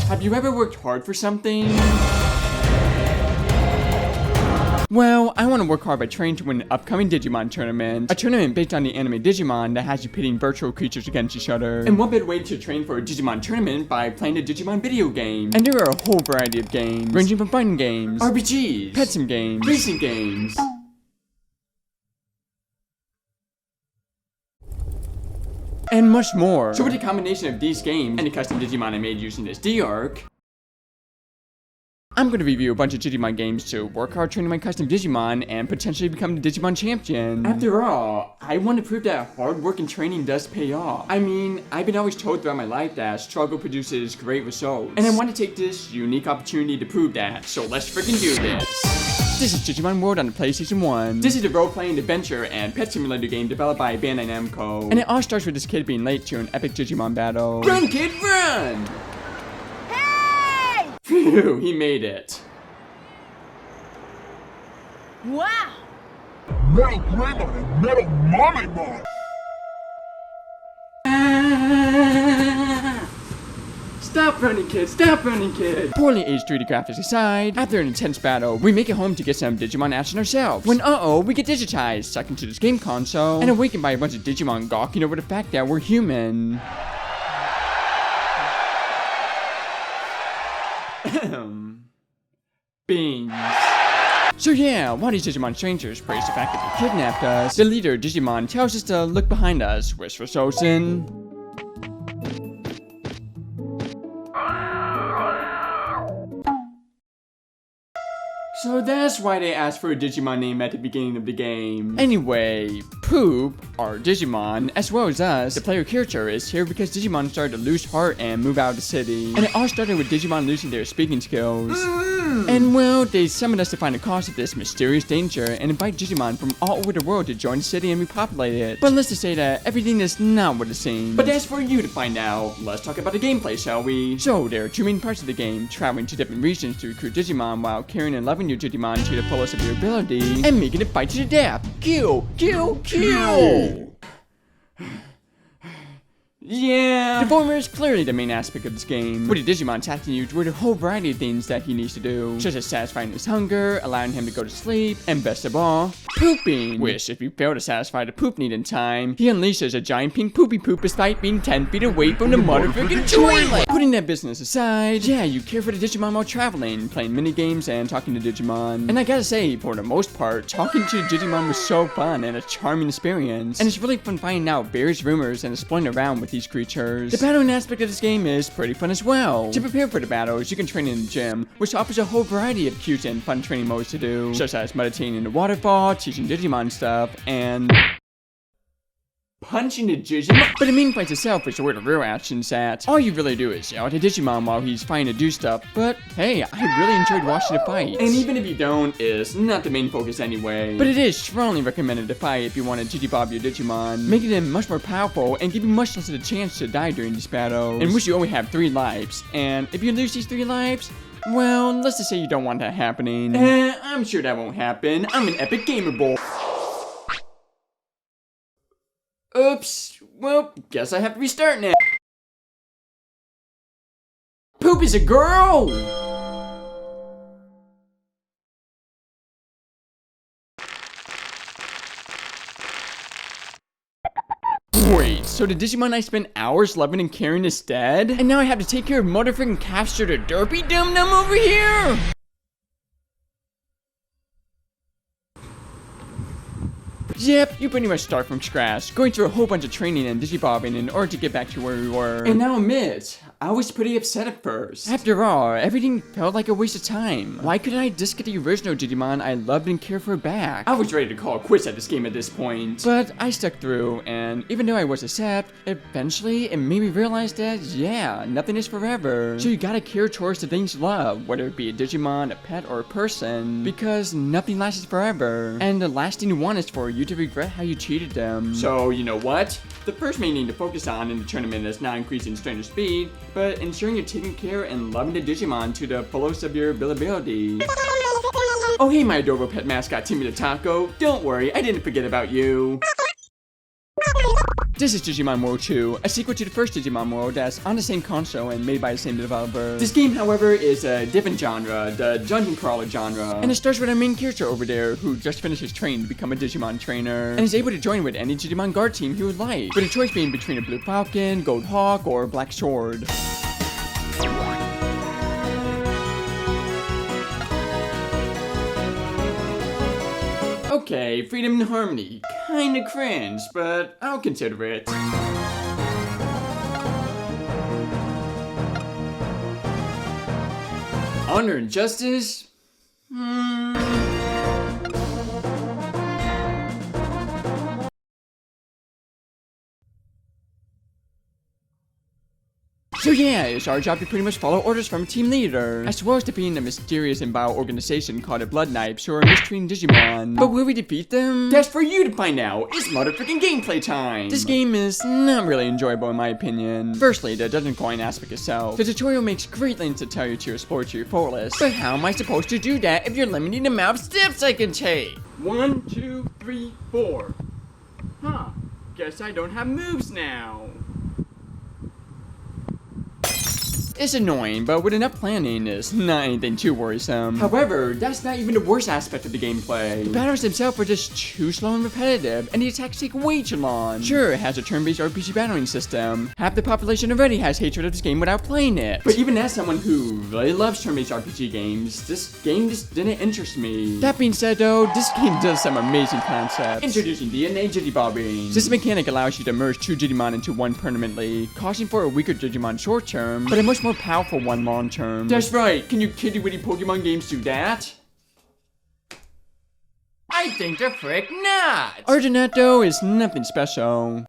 Have you ever worked hard for something? Well, I want to work hard by training to win an upcoming Digimon tournament. A tournament based on the anime Digimon that has you pitting virtual creatures against each other. And what better way to train for a Digimon tournament by playing a Digimon video game? And there are a whole variety of games, ranging from fighting games, RPGs, pet sim games, racing games, and much more. So with a combination of these games and the custom Digimon I made using this D-Arc, I'm going to review a bunch of Digimon games to work hard training my custom Digimon and potentially become the Digimon Champion. After all, I want to prove that hard work and training does pay off. I mean, I've been always told throughout my life that struggle produces great results. And I want to take this unique opportunity to prove that, so let's freaking do this. This is Digimon World on the PlayStation 1. This is a role-playing adventure and pet simulator game developed by Bandai Namco. And it all starts with this kid being late to an epic Digimon battle. Run, kid, run! Phew, he made it. Wow! Metal Greymon and Metal Mommymon! Stop running, kid! Stop running, kid! Poorly aged 3D graphics aside, after an intense battle, we make it home to get some Digimon action ourselves. When we get Digitized, sucked into this game console, and awakened by a bunch of Digimon gawking over the fact that we're human. Beans. So yeah, while these Digimon strangers praise the fact that they kidnapped us, the leader Digimon tells us to look behind us, which results in... So that's why they asked for a Digimon name at the beginning of the game. Anyway, Poop, our Digimon, as well as us, the player character, is here because Digimon started to lose heart and move out of the city. And it all started with Digimon losing their speaking skills. And well, they summoned us to find the cause of this mysterious danger and invite Digimon from all over the world to join the city and repopulate it. But let's just say that everything is not what it seems. But that's for you to find out. Let's talk about the gameplay, shall we? So there are two main parts of the game, traveling to different regions to recruit Digimon while carrying and loving your Digimon to the fullest of your ability and making it fight to the death. Kill! Kill! Kill! Yeah. The former is clearly the main aspect of this game, with the Digimon tasking you with a whole variety of things that he needs to do, such as satisfying his hunger, allowing him to go to sleep, and best of all, pooping. Which, if you fail to satisfy the poop need in time, he unleashes a giant pink poopy poop despite being 10 feet away from the motherfucking toilet. Putting that business aside, yeah, you care for the Digimon while traveling, playing mini games and talking to Digimon. And I gotta say, for the most part, talking to Digimon was so fun and a charming experience. And it's really fun finding out various rumors and exploring around with these creatures. The battling aspect of this game is pretty fun as well. To prepare for the battles, you can train in the gym, which offers a whole variety of cute and fun training modes to do, such as meditating in the waterfall, teaching Digimon stuff, and punching the Digimon. But the main fight itself is where the real action's at. All you really do is yell at a Digimon while he's trying to do stuff, but hey, I really enjoyed watching the fight. And even if you don't, it's not the main focus anyway. But it is strongly recommended to fight if you want to Digibob your Digimon, making them much more powerful and giving much less of a chance to die during these battles, in which you only have 3 lives. And if you lose these 3 lives, well, let's just say you don't want that happening. I'm sure that won't happen. I'm an epic gamer boy. Oops, well, guess I have to restart now. Poop is a girl! Wait, so the Digimon I spent hours loving and caring is dead? And now I have to take care of motherfucking Capture the derpy dum-dum over here? Yep, you pretty much start from scratch, going through a whole bunch of training and digibobbing in order to get back to where we were. And now admit, I was pretty upset at first. After all, everything felt like a waste of time. Why couldn't I just get the original Digimon I loved and cared for back? I was ready to call quits at this game at this point. But I stuck through, and even though I was upset, eventually it made me realize that, yeah, nothing is forever. So you gotta care towards the things you love, whether it be a Digimon, a pet, or a person, because nothing lasts forever. And the last thing you want is for you to regret how you cheated them. So, you know what? The first main thing to focus on in the tournament is not increasing strength or speed, but ensuring you're taking care and loving the Digimon to the fullest of your ability. Oh hey, my adorable pet mascot Timmy the Taco. Don't worry, I didn't forget about you. This is Digimon World 2, a sequel to the first Digimon World that's on the same console and made by the same developer. This game, however, is a different genre, the dungeon crawler genre. And it starts with our main character over there who just finished his training to become a Digimon trainer and is able to join with any Digimon guard team he would like, with a choice being between a Blue Falcon, Gold Hawk, or Black Sword. Okay, Freedom and Harmony. Kinda cringe, but I'll consider it. Honor and Justice? So yeah, it's our job to pretty much follow orders from a team leader, as well as defeating a mysterious and vile organization called the Blood Knights who are mistreating Digimon. But will we defeat them? That's for you to find out. It's motherfucking gameplay time! This game is not really enjoyable in my opinion. Firstly, the dungeon crawling aspect itself. The tutorial makes great lengths to tell you to explore to your fullest. But how am I supposed to do that if you're limiting the amount of steps I can take? 1, 2, 3, 4. Huh. Guess I don't have moves now. It's annoying, but with enough planning, it's not anything too worrisome. However, that's not even the worst aspect of the gameplay. The battles themselves are just too slow and repetitive, and the attacks take way too long. Sure, it has a turn-based RPG battling system. Half the population already has hatred of this game without playing it. But even as someone who really loves turn-based RPG games, this game just didn't interest me. That being said though, this game does some amazing concepts. Introducing DNA Digibobbing. This mechanic allows you to merge two Digimon into one permanently, causing for a weaker Digimon short-term, but a much more powerful one long-term. That's right, can you kitty-witty Pokemon games do that? I think the frick not! Other than that though, is nothing special.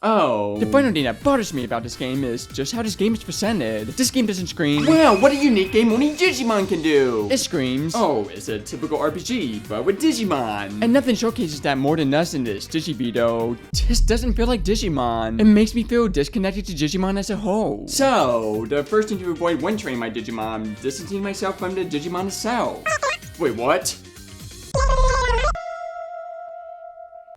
Oh. The final thing that bothers me about this game is just how this game is presented. This game doesn't scream, wow, what a unique game only Digimon can do! It screams, oh, it's a typical RPG, but with Digimon. And nothing showcases that more than us in this DigiVito. This doesn't feel like Digimon. It makes me feel disconnected to Digimon as a whole. So, the first thing to avoid when training my Digimon, distancing myself from the Digimon itself. Wait, what?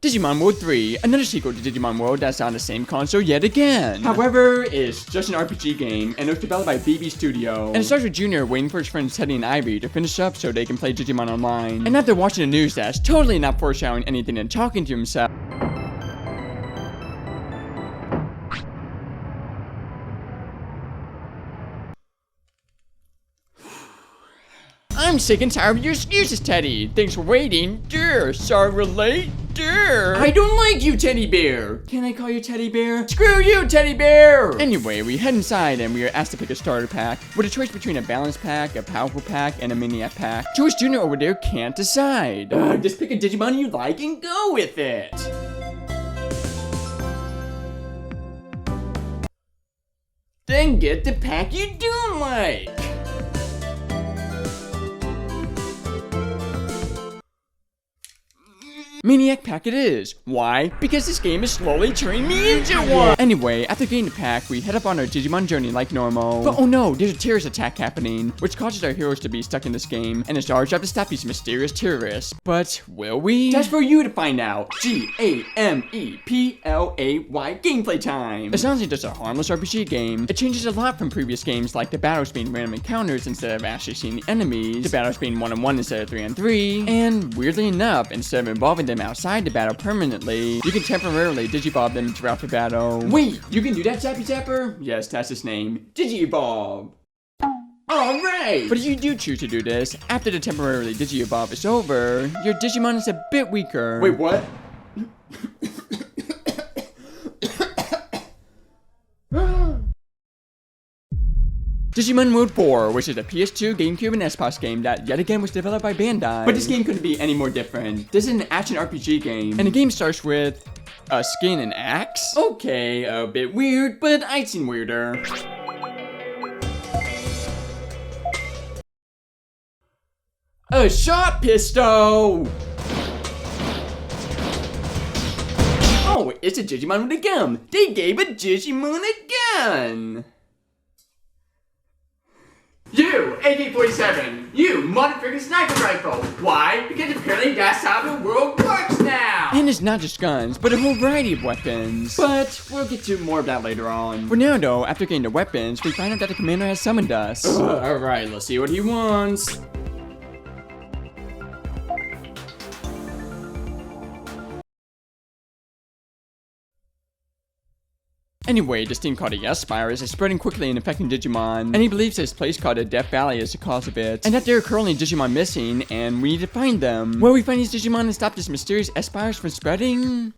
Digimon World 3, another sequel to Digimon World that's on the same console yet again. However, it's just an RPG game, and it was developed by BB Studio. And it starts with Junior waiting for his friends Teddy and Ivy to finish up so they can play Digimon online. And after watching the news that's totally not foreshadowing anything and talking to himself, I'm sick and tired of your excuses, Teddy. Thanks for waiting. Durr, sorry we're late. Durr. I don't like you, Teddy Bear. Can I call you Teddy Bear? Screw you, Teddy Bear. Anyway, we head inside and we are asked to pick a starter pack with a choice between a balanced pack, a powerful pack, and a Maniac pack. George Jr. over there can't decide. Just pick a Digimon you like and go with it. Then get the pack you don't like. Maniac pack it is. Why? Because this game is slowly turning me into one! Anyway, after getting the pack, we head up on our Digimon journey like normal. But oh no, there's a terrorist attack happening, which causes our heroes to be stuck in this game, and it's our job to stop these mysterious terrorists. But will we? That's for you to find out. Gameplay gameplay time. It sounds like just a harmless RPG game. It changes a lot from previous games like the battles being random encounters instead of actually seeing the enemies, the battles being 1-on-1 instead of 3-on-3, and weirdly enough, instead of involving them outside the battle permanently, you can temporarily Digivolve them throughout the battle. Wait, you can do that, Zappy Zapper? Yes, that's his name. Digivolve. Alright! But if you do choose to do this, after the temporarily Digivolve is over, your Digimon is a bit weaker. Wait, what? Digimon World 4, which is a PS2, Gamecube, and SPOS game that yet again was developed by Bandai. But this game couldn't be any more different. This is an action RPG game, and the game starts with a skin and axe? Okay, a bit weird, but I'd seen weirder. A shot pistol! Oh, it's a Digimon with a gun! They gave a Digimon a gun! Yeah! You, AK-47, you motherfucking sniper rifle. Why? Because apparently that's how the world works now. And it's not just guns, but a whole variety of weapons. But we'll get to more of that later on. For now though, after getting the weapons, we find out that the commander has summoned us. Alright, let's see what he wants. Anyway, this thing called a Yes Virus is spreading quickly and affecting Digimon, and he believes this place called a Death Valley is the cause of it, and that there are currently Digimon missing, and we need to find them. Will we find these Digimon and stop this mysterious S virus from spreading?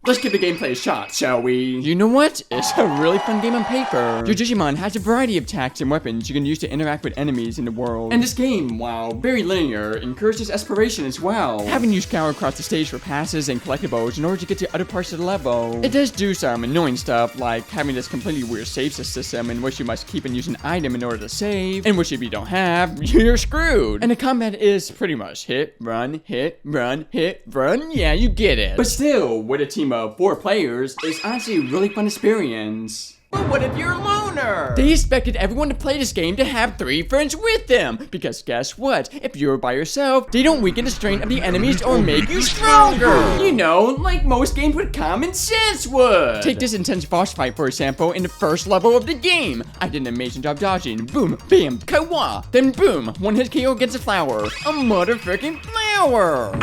Let's give the gameplay a shot, shall we? You know what? It's a really fun game on paper. Your Digimon has a variety of attacks and weapons you can use to interact with enemies in the world. And this game, while very linear, encourages exploration as well. Having you scour across the stage for passes and collectibles in order to get to other parts of the level. It does do some annoying stuff, like having this completely weird save system in which you must keep and use an item in order to save, in which if you don't have, you're screwed. And the combat is pretty much hit, run, hit, run, hit, run. Yeah, you get it. But still, with a team of 4 players, it's honestly a really fun experience. But what if you're a loner? They expected everyone to play this game to have 3 friends with them. Because guess what? If you're by yourself, they don't weaken the strength of the enemies or make you stronger. You know, like most games with common sense would. Take this intense boss fight for example in the first level of the game. I did an amazing job dodging. Boom, bam, kawa. Then boom, one hit KO against a flower. A motherfucking flower.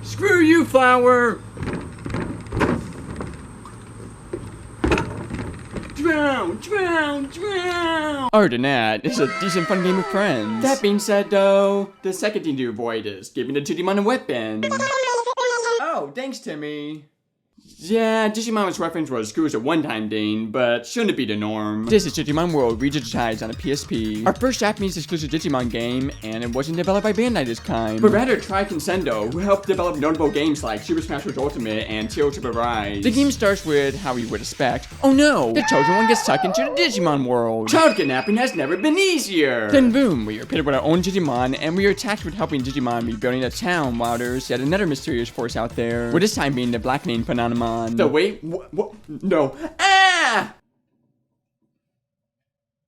Screw you, flower. Drown, drown, drown! Other than that, it's a decent fun game with friends. That being said though, the second thing to avoid is giving the Digimon a weapon. Oh, thanks Timmy. Yeah, Digimon's reference was screw is a one-time thing, but shouldn't be the norm. This is Digimon World Digitize on a PSP. Our first Japanese exclusive Digimon game, and it wasn't developed by Bandai this time, but rather Tri-Consendo, who helped develop notable games like Super Smash Bros. Ultimate and Teal Triple Rise. The game starts with how you would expect. Oh no! The chosen one gets sucked into the Digimon World. Child kidnapping has never been easier! Then boom, we are pitted with our own Digimon, and we are tasked with helping Digimon rebuilding a town while there's yet another mysterious force out there, with this time being the blackening phenomenon. The wait, what? No. Ah!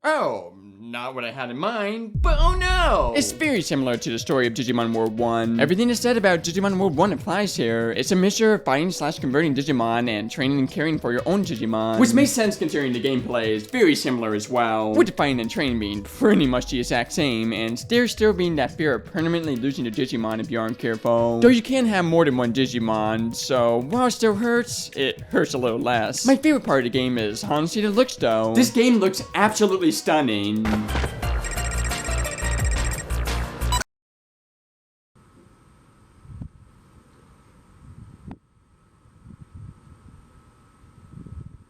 Oh, not what I had in mind, but oh no! It's very similar to the story of Digimon World 1. Everything is said about Digimon World 1 applies here. It's a mixture of fighting / converting Digimon and training and caring for your own Digimon. Which makes sense considering the gameplay is very similar as well. With the fighting and training being pretty much the exact same, and there still being that fear of permanently losing your Digimon if you aren't careful. Though you can have more than one Digimon, so while it still hurts, it hurts a little less. My favorite part of the game is honestly the looks though. This game looks absolutely stunning.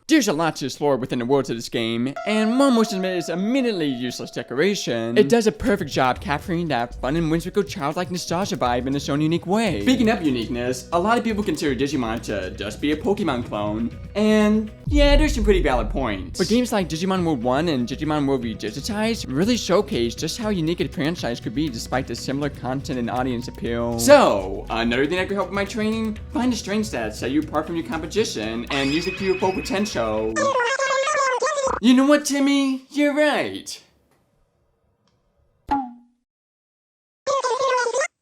There's a lot to explore within the worlds of this game, and one most admit is admittedly useless decoration. It does a perfect job capturing that fun and whimsical childlike nostalgia vibe in its own unique way. Speaking of uniqueness, a lot of people consider Digimon to just be a Pokemon clone, and yeah, there's some pretty valid points. But games like Digimon World 1 and Digimon World Digitize really showcase just how unique a franchise could be despite the similar content and audience appeal. So, another thing that could help with my training, find the strength stats set you apart from your competition, and use it to your full potential. You know what, Timmy? You're right.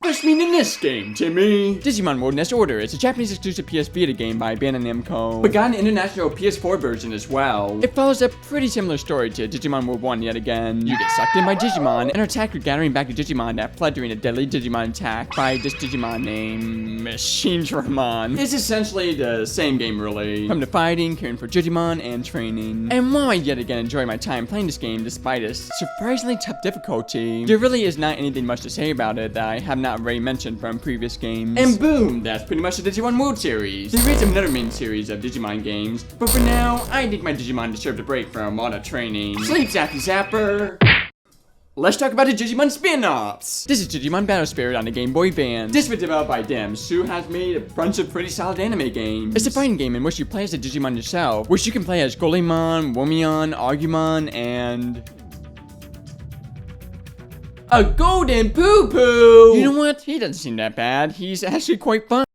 First mean in this game, Timmy. Digimon World Next Order is a Japanese exclusive PS Vita game by Bandai Namco, but got an international PS4 version as well. It follows a pretty similar story to Digimon World 1 yet again. You get sucked in by Digimon and are attacked with gathering back the Digimon that fled during a deadly Digimon attack by this Digimon named Machinedramon. It's essentially the same game really. From the fighting, caring for Digimon, and training. And while I yet again enjoy my time playing this game despite its surprisingly tough difficulty, there really is not anything much to say about it that I have not already mentioned from previous games. And boom, that's pretty much the Digimon World series. There is another main series of Digimon games, but for now, I think my Digimon deserve a break from all the training. Sleep, Zappy Zapper! Let's talk about the Digimon spin-offs! This is Digimon Battle Spirit on the Game Boy Advance. This was developed by Dems, who has made a bunch of pretty solid anime games. It's a fighting game in which you play as a Digimon yourself, which you can play as Golemon, Womion, Agumon, and a golden poo-poo! You know what? He doesn't seem that bad. He's actually quite fun.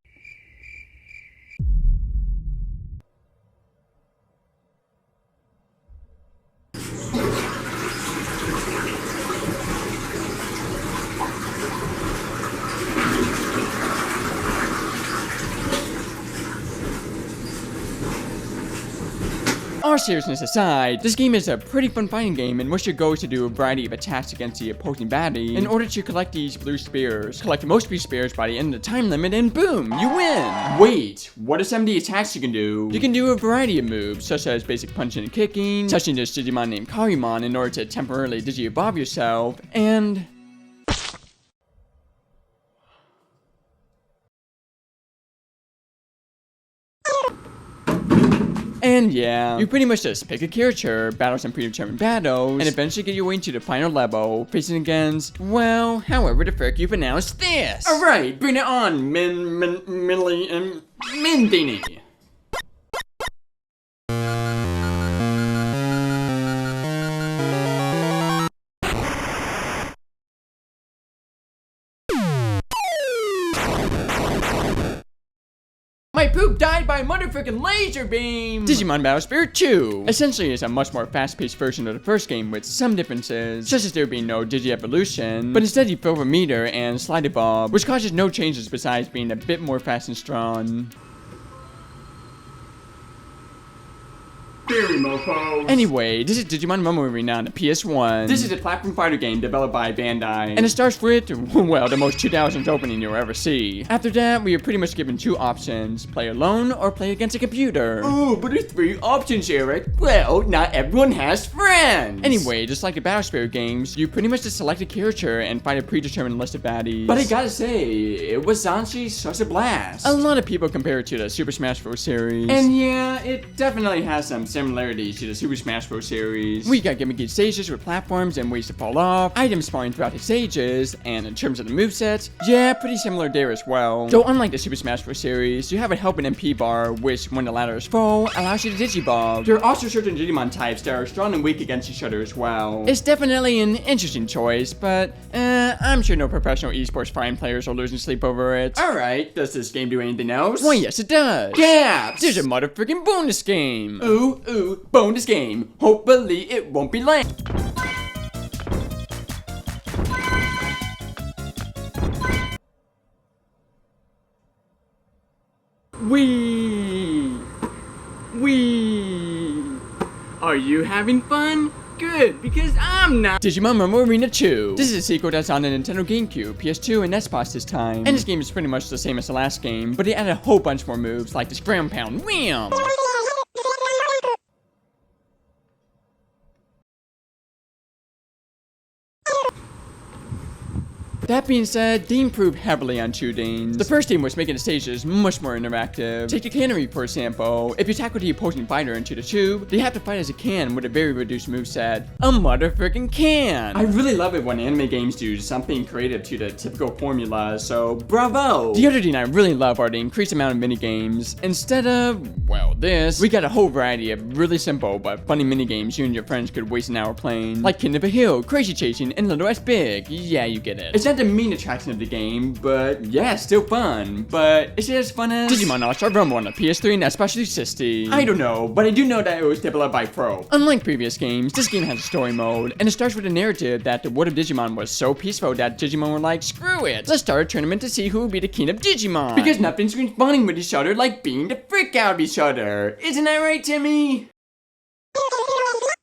All seriousness aside, this game is a pretty fun fighting game in which your goal is to do a variety of attacks against the opposing baddie in order to collect these blue spears. Collect most blue spears by the end of the time limit and boom, you win! Wait, what are some of the attacks you can do? You can do a variety of moves, such as basic punching and kicking, touching this Digimon named Karumon in order to temporarily Digi-evolve yourself, and... And yeah, you pretty much just pick a character, battle some predetermined battles, and eventually get your way into the final level, facing against, well, however the frick you've announced this. Alright, bring it on, Mindini. My poop died by a motherfucking laser beam! Digimon Battle Spirit 2 essentially is a much more fast-paced version of the first game with some differences, such as there being no Digi-evolution, but instead you fill up a meter and slide evolve, which causes no changes besides being a bit more fast and strong. Anyway, this is Digimon Rumble Arena on the PS1. This is a platform fighter game developed by Bandai, and it starts with, well, the most 2000s opening you'll ever see. After that, we are pretty much given two options: play alone or play against a computer. Oh, but there's three options, Eric. Well, not everyone has friends. Anyway, just like the Battle Spirit games, you pretty much just select a character and fight a predetermined list of baddies. But I gotta say, it was honestly such a blast. A lot of people compare it to the Super Smash Bros. Series, and yeah, it definitely has some similarities to the Super Smash Bros. Series. We got gimmicky stages with platforms and ways to fall off, items spawning throughout the stages, and in terms of the movesets, yeah, pretty similar there as well. Though unlike the Super Smash Bros. Series, you have a help and MP bar, which when the latter is full, allows you to Digivolve. There are also certain Digimon types that are strong and weak against each other as well. It's definitely an interesting choice, but I'm sure no professional esports fighting players are losing sleep over it. Alright, does this game do anything else? Well, yes it does. Gaps! There's a motherfucking bonus game. Ooh, bonus game. Hopefully it won't be lame. Are you having fun? Good, because I'm not. Digimon Rumble Arena 2. This is a sequel that's on the Nintendo Gamecube, PS2, and Xbox this time. And this game is pretty much the same as the last game, but it added a whole bunch more moves like this ground pound. Wham! That being said, they improved heavily on two things. The first thing was making the stages much more interactive. Take the cannery, for example. If you tackle the opposing fighter into the tube, they have to fight as a can with a very reduced moveset. A motherfucking can! I really love it when anime games do something creative to the typical formula, so bravo! The other thing I really love are the increased amount of minigames. Instead of, well, this, we got a whole variety of really simple but funny minigames you and your friends could waste an hour playing. Like King of a Hill, Crazy Chasing, and Little S Big. Yeah, you get it. It's not the main attraction of the game, but yeah, still fun. But is it as fun as Digimon All-Star Rumble on the PS3 and especially 60? I don't know, but I do know that it was developed by Pro. Unlike previous games, this game has a story mode, and it starts with a narrative that the world of Digimon was so peaceful that Digimon were like, screw it, let's start a tournament to see who will be the king of Digimon. Because nothing screams bonding with each other like being the frick out of each other. Isn't that right, Timmy?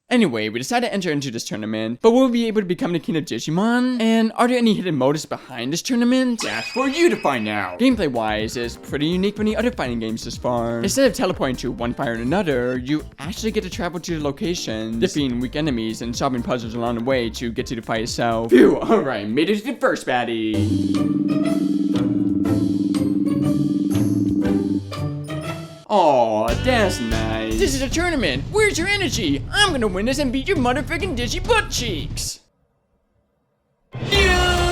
Anyway, we decided to enter into this tournament, but will we be able to become the king of Digimon? And are there any hidden motives behind this tournament? That's for you to find out! Gameplay-wise, it's pretty unique from the other fighting games this far. Instead of teleporting to one fighter to another, you actually get to travel to the locations, defeating weak enemies and solving puzzles along the way to get to the fight itself. Phew, alright, made it to the first baddie! Aw, that's nice. This is a tournament. Where's your energy? I'm gonna win this and beat your motherfucking Digi butt cheeks. Yeah!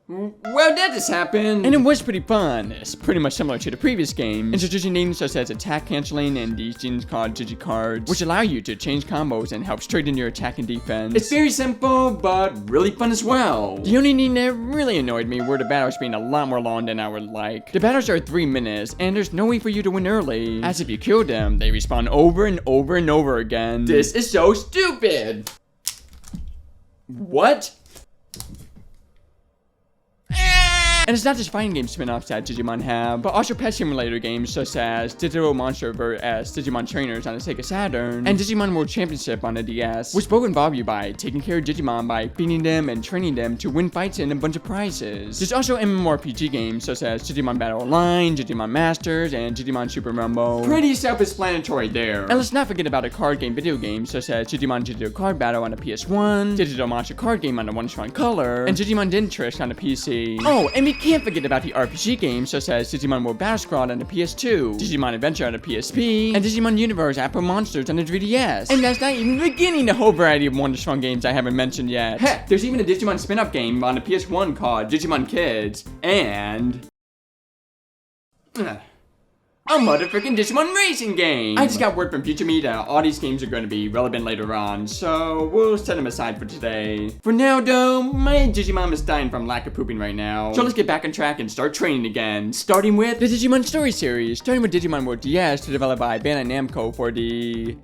Well, that just happened. And it was pretty fun. It's pretty much similar to the previous game, introducing names such as attack canceling and these things called Digicards, which allow you to change combos and help straighten your attack and defense. It's very simple, but really fun as well. The only thing that really annoyed me were the battles being a lot more long than I would like. The battles are 3 minutes, and there's no way for you to win early, as if you kill them, they respawn over and over and over again. This is so stupid! What? And it's not just fighting game spin-offs that Digimon have, but also pet simulator games such as Digital Monster vs. Digimon Trainers on the Sega Saturn, and Digimon World Championship on the DS, which both involve you by taking care of Digimon by feeding them and training them to win fights and a bunch of prizes. There's also MMORPG games such as Digimon Battle Online, Digimon Masters, and Digimon Super Rumble. Pretty self-explanatory there. And let's not forget about a card game video games such as Digimon Digital Card Battle on the PS1, Digital Monster Card Game on the One Strong Color, and Digimon Jintrix on the PC. Oh, and we can't forget about the RPG games such as Digimon World Battle Squad on the PS2, Digimon Adventure on the PSP, and Digimon Universe Apple Monsters on the 3DS. And that's not even beginning the whole variety of Wonder Strong games I haven't mentioned yet. Heck, there's even a Digimon spin-off game on the PS1 called Digimon Kids, and a motherfucking Digimon Racing game! I just got word from future me that all these games are going to be relevant later on, so we'll set them aside for today. For now though, my Digimon is dying from lack of pooping right now, so let's get back on track and start training again, starting with the Digimon Story Series, starting with Digimon World DS, developed by Bandai Namco for the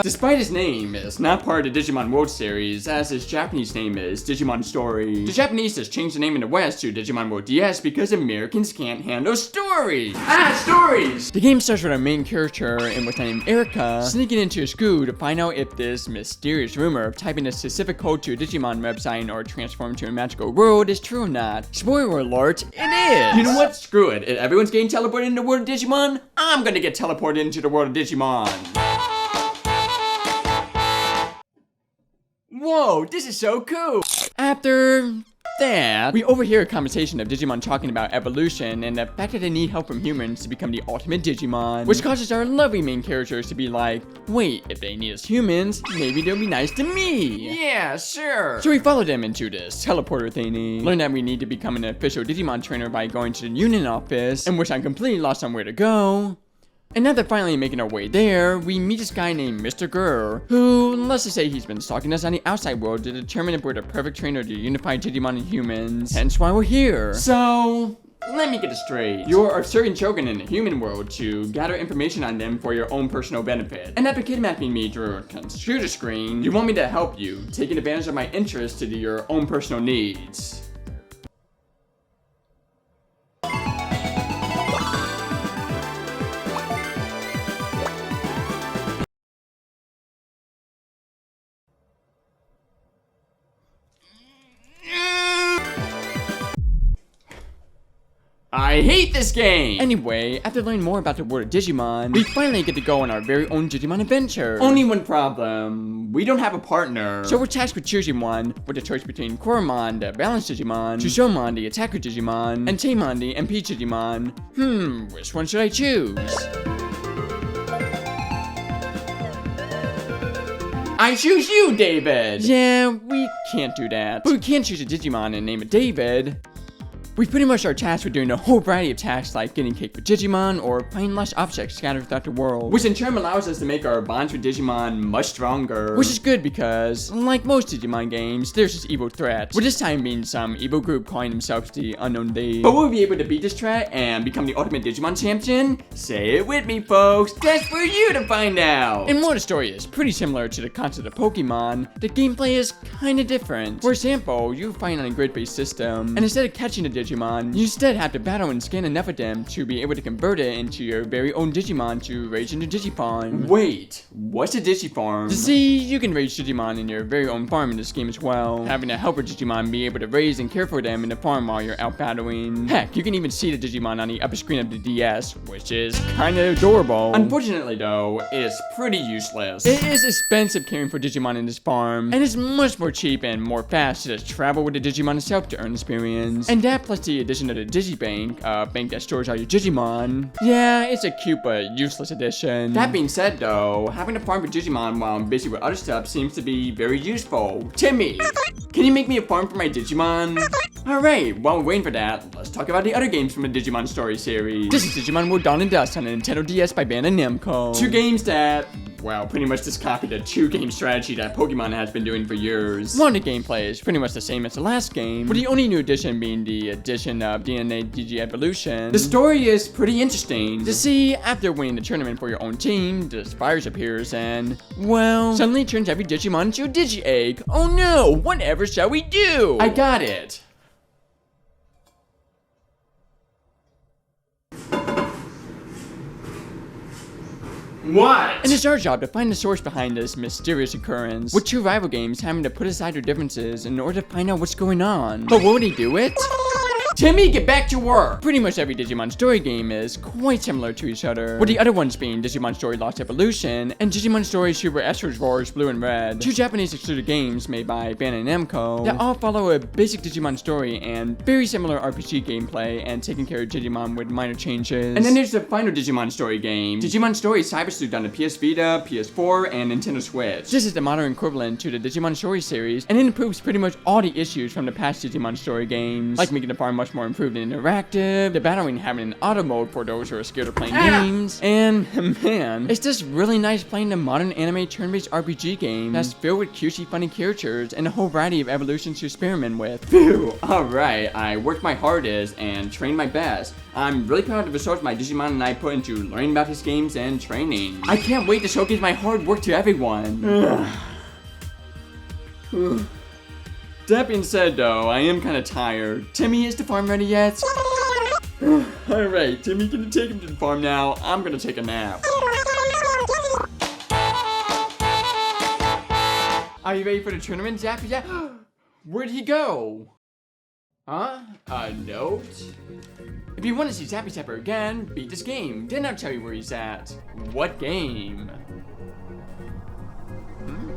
despite his name, it's not part of the Digimon World series, as his Japanese name is Digimon Story. The Japanese has changed the name in the West to Digimon World DS because Americans can't handle stories. Stories! The game starts with our main character, in which named Erica, sneaking into a school to find out if this mysterious rumor of typing a specific code to a Digimon website or transform to a magical world is true or not. Spoiler alert, it is! You know what? Screw it. If everyone's getting teleported into the world of Digimon, I'm gonna get teleported into the world of Digimon. Whoa, this is so cool! After that, we overhear a conversation of Digimon talking about evolution and the fact that they need help from humans to become the ultimate Digimon, which causes our lovely main characters to be like, wait, if they need us humans, maybe they'll be nice to me. Yeah, sure. So we follow them into this teleporter thingy, learn that we need to become an official Digimon trainer by going to the Union office, in which I'm completely lost on where to go. And now that finally making our way there, we meet this guy named Mr. Gurr, who, let's just say he's been stalking us on the outside world to determine if we're the perfect trainer to unify Digimon and humans, hence why we're here. So, let me get it straight. You're observing children in the human world to gather information on them for your own personal benefit. And after kidnapping me through a computer screen, you want me to help you, taking advantage of my interests to do your own personal needs. I hate this game! Anyway, after learning more about the world of Digimon, we finally get to go on our very own Digimon adventure. Only one problem, we don't have a partner. So we're tasked with choosing one, with the choice between Koromon, the balanced Digimon, Chushomon, the attacker Digimon, and Taemon, the MP Digimon. Which one should I choose? I choose you, David! Yeah, we can't do that. But we can choose a Digimon and name it David. We pretty much are tasked with doing a whole variety of tasks like getting cake for Digimon or finding lost objects scattered throughout the world, which in turn allows us to make our bonds with Digimon much stronger. Which is good because, like most Digimon games, there's this evil threat, with this time being some evil group calling themselves the Unknown League. But will we be able to beat this threat and become the ultimate Digimon champion? Say it with me, folks. That's for you to find out. And while the story is pretty similar to the concept of Pokemon, the gameplay is kinda different. For example, you find on a grid-based system, and instead of catching a Digimon, you instead have to battle and scan enough of them to be able to convert it into your very own Digimon to raise into Digifarm. Wait, what's a Digifarm? To see, you can raise Digimon in your very own farm in this game as well, having a helper Digimon be able to raise and care for them in the farm while you're out battling. Heck, you can even see the Digimon on the upper screen of the DS, which is kinda adorable. Unfortunately though, it's pretty useless. It is expensive caring for Digimon in this farm, and it's much more cheap and more fast to just travel with the Digimon itself to earn experience. And that plus the addition of the Digibank, a bank that stores all your Digimon. Yeah, it's a cute but useless addition. That being said though, having to farm for Digimon while I'm busy with other stuff seems to be very useful. Timmy, can you make me a farm for my Digimon? Alright, while we're waiting for that, let's talk about the other games from the Digimon Story series. This is Digimon World Dawn and Dust on the Nintendo DS by Bandai Namco. Two games that, well, pretty much just copied a two-game strategy that Pokemon has been doing for years. One of the gameplay is pretty much the same as the last game, with the only new addition being the addition of DNA Digi Evolution. The story is pretty interesting. To see, after winning the tournament for your own team, the Spires appears and, well, suddenly turns every Digimon into a Digi-Egg. Oh no, whatever shall we do? I got it. What? And it's our job to find the source behind this mysterious occurrence, with two rival games having to put aside their differences in order to find out what's going on. But will he do it? Timmy, get back to work! Pretty much every Digimon story game is quite similar to each other, with the other ones being Digimon Story Lost Evolution and Digimon Story Super Astros Wars Blue and Red, two Japanese exclusive games made by Bandai Namco that all follow a basic Digimon story and very similar RPG gameplay and taking care of Digimon with minor changes. And then there's the final Digimon story game, Digimon Story Cyber Sleuth on the PS Vita, PS4, and Nintendo Switch. This is the modern equivalent to the Digimon Story series, and it improves pretty much all the issues from the past Digimon story games, like making the farm much more improved and interactive, the battling having an auto mode for those who are scared of playing games, and man, it's just really nice playing the modern anime turn-based RPG game that's filled with cutesy funny characters and a whole variety of evolutions to experiment with. Phew, alright, I worked my hardest and trained my best. I'm really proud of the results my Digimon and I put into learning about these games and training. I can't wait to showcase my hard work to everyone. That being said though, I am kinda tired. Timmy, is the farm ready yet? Alright, Timmy, can you take him to the farm now? I'm gonna take a nap. Are you ready for the tournament, Zappy? Yeah. Where'd he go? Huh? A note? If you want to see Zappy Zapper again, beat this game. Then I'll tell you where he's at. What game? Hmm?